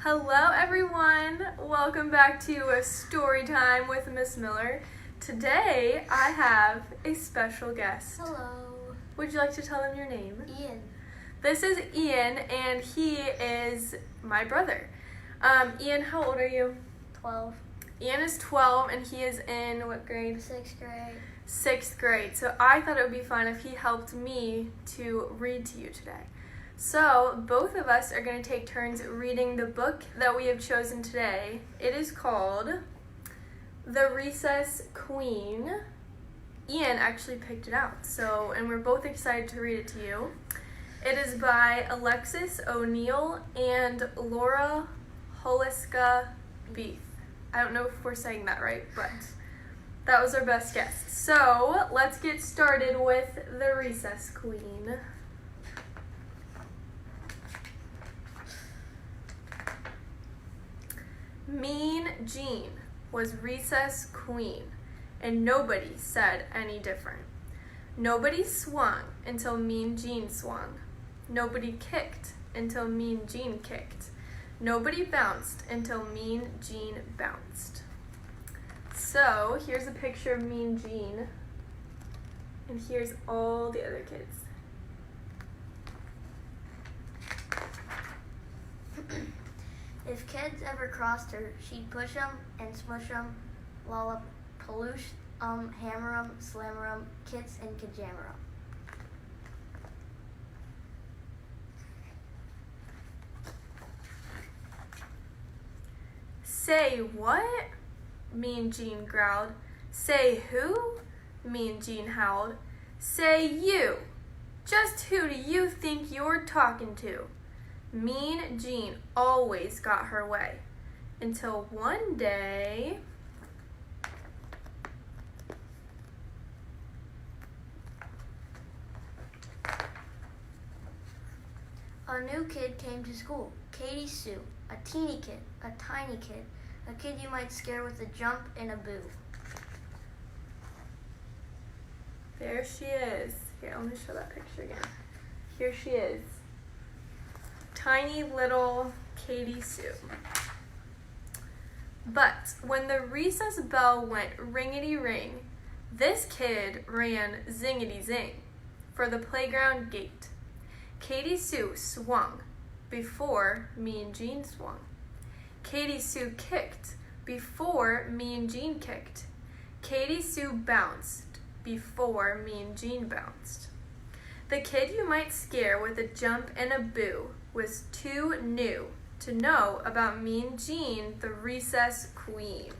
Hello everyone! Welcome back to a story time with Miss Miller. Today I have a special guest. Hello. Would you like to tell them your name? Ian. This is Ian and he is my brother. Ian, how old are you? 12. Ian is 12 and he is in what grade? 6th grade. 6th grade. So I thought it would be fun if he helped me to read to you today. So both of us are going to take turns reading the book that we have chosen today. It is called The Recess Queen. Ian actually picked it out, and we're both excited to read it to you. It is by Alexis O'Neill and Laura Holiska Beef. I don't know if we're saying that right, but that was our best guess. So let's get started with The Recess Queen. Mean Jean was recess queen, and nobody said any different. Nobody swung until Mean Jean swung. Nobody kicked until Mean Jean kicked. Nobody bounced until Mean Jean bounced. So here's a picture of Mean Jean, and here's all the other kids. If kids ever crossed her, she'd push 'em and smush 'em, lollapaloosh, hammer 'em, slammer 'em, kids and kajammer 'em. Say what? Mean Jean growled. Say who? Mean Jean howled. Say you. Just who do you think you're talking to? Mean Jean always got her way, until one day... A new kid came to school, Katie Sue, a teeny kid, a tiny kid, a kid you might scare with a jump and a boo. There she is. Here, let me show that picture again. Here she is. Tiny little Katie Sue. But when the recess bell went ringety-ring, this kid ran zingety-zing for the playground gate. Katie Sue swung before Mean Jean swung. Katie Sue kicked before Mean Jean kicked. Katie Sue bounced before Mean Jean bounced. The kid you might scare with a jump and a boo was too new to know about Mean Jean, the recess queen.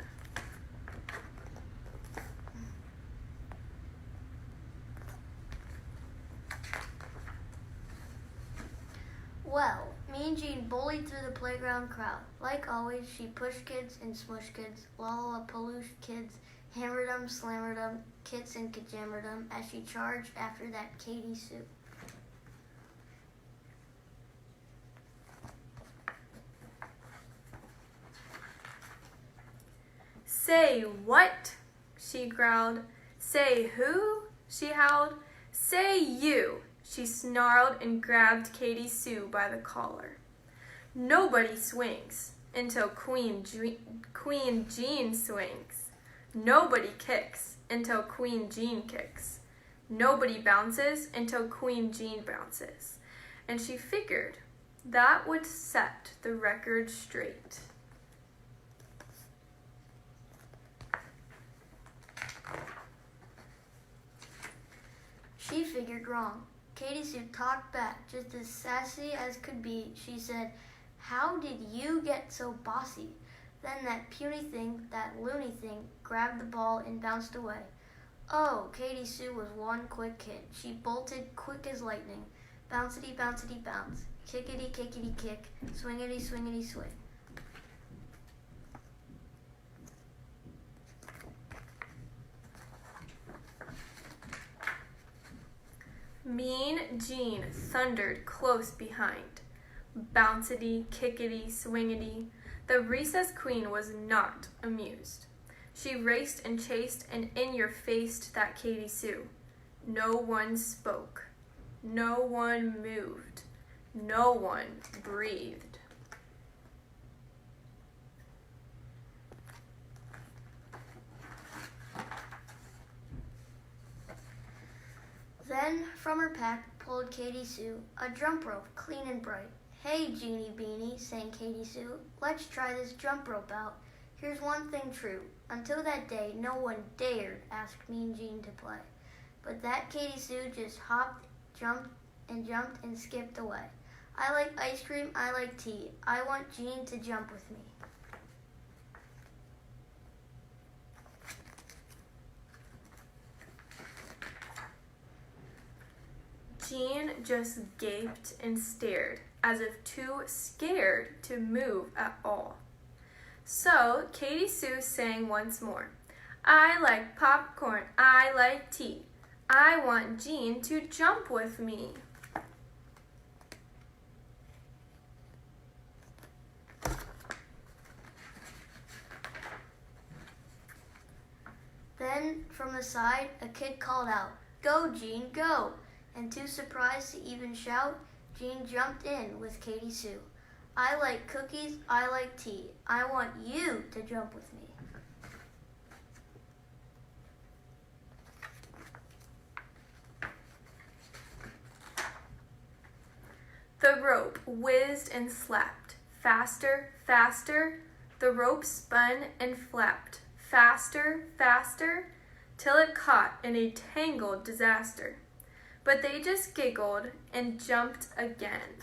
Well, Mean Jean bullied through the playground crowd. Like always, she pushed kids and smushed kids, lollapaloosh kids, hammered 'em, slammered 'em, kids and kajammered 'em as she charged after that Katie Sue. Say what? She growled. Say who? She howled. Say you. She snarled and grabbed Katie Sue by the collar. Nobody swings until Queen Jean swings. Nobody kicks until Queen Jean kicks. Nobody bounces until Queen Jean bounces. And she figured that would set the record straight. She figured wrong. Katie Sue talked back, just as sassy as could be. She said, "How did you get so bossy?" Then that puny thing, that loony thing, grabbed the ball and bounced away. Oh, Katie Sue was one quick kid. She bolted quick as lightning. Bouncity, bouncity, bounce. Kickity, kickity, kick. Swingity, swingity, swing. Mean Jean thundered close behind. Bouncity, kickity, swingity. The recess queen was not amused. She raced and chased and in-your-faced that Katie Sue. No one spoke. No one moved. No one breathed. Then from her pack pulled Katie Sue a jump rope clean and bright. "Hey, Jeannie Beanie," sang Katie Sue, "let's try this jump rope out. Here's one thing true. Until that day, no one dared ask Mean Jean to play. But that Katie Sue just hopped, jumped and skipped away. I like ice cream, I like tea. I want Jean to jump with me." Jean just gaped and stared, as if too scared to move at all. So Katie Sue sang once more. "I like popcorn, I like tea. I want Jean to jump with me." Then from the side, a kid called out, "Go, Jean, go!" And too surprised to even shout, Jean jumped in with Katie Sue. "I like cookies, I like tea. I want you to jump with me." The rope whizzed and slapped. Faster, faster. The rope spun and flapped. Faster, faster, till it caught in a tangled disaster. But they just giggled and jumped again.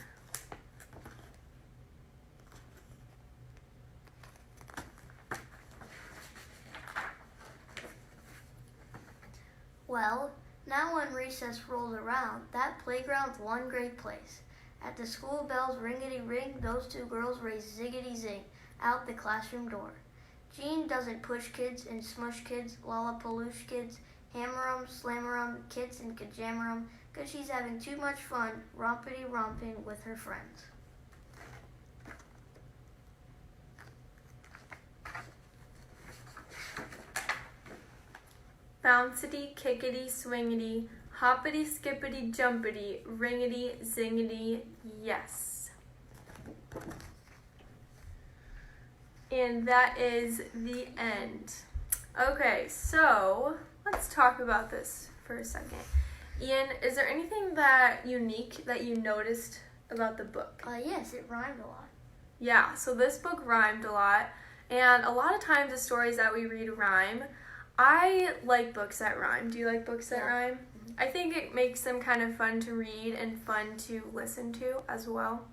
Well, now when recess rolls around, that playground's one great place. At the school bells ringety-ring, those two girls race ziggity-zing out the classroom door. Jean doesn't push kids and smush kids, lollapaloosh kids, hammer 'em, slammer 'em, kids and kajammer 'em, 'cause she's having too much fun rompity-romping with her friends. Bouncity, kickity, swingity, hoppity, skippity, jumpity, ringity, zingity, yes. And that is the end. Okay, so let's talk about this for a second. Ian, is there anything that unique that you noticed about the book? Yes, it rhymed a lot. Yeah, so this book rhymed a lot, and a lot of times the stories that we read rhyme. I like books that rhyme. Do you like books that rhyme? Mm-hmm. I think it makes them kind of fun to read and fun to listen to as well.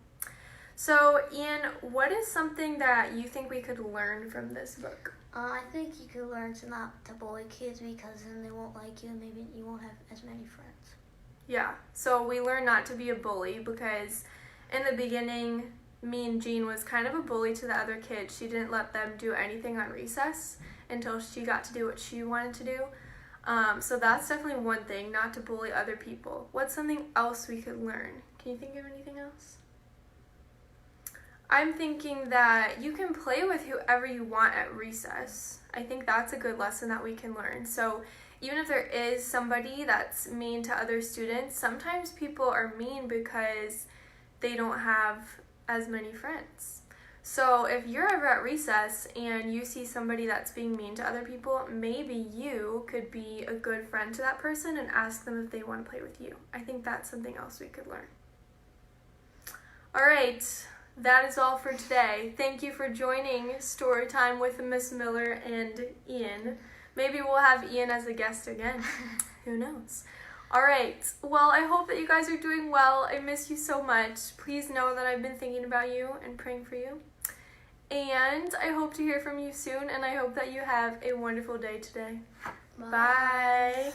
So, Ian, what is something that you think we could learn from this book? I think you could learn to not to bully kids, because then they won't like you and maybe you won't have as many friends. Yeah, so we learned not to be a bully, because in the beginning, Mean Jean was kind of a bully to the other kids. She didn't let them do anything on recess until she got to do what she wanted to do. So that's definitely one thing, not to bully other people. What's something else we could learn? Can you think of anything else? I'm thinking that you can play with whoever you want at recess. I think that's a good lesson that we can learn. So even if there is somebody that's mean to other students, sometimes people are mean because they don't have as many friends. So if you're ever at recess and you see somebody that's being mean to other people, maybe you could be a good friend to that person and ask them if they want to play with you. I think that's something else we could learn. All right, that is all for today. Thank you for joining Storytime with Miss Miller and Ian. Maybe we'll have Ian as a guest again. Who knows? All right. Well, I hope that you guys are doing well. I miss you so much. Please know that I've been thinking about you and praying for you. And I hope to hear from you soon, and I hope that you have a wonderful day today. Bye.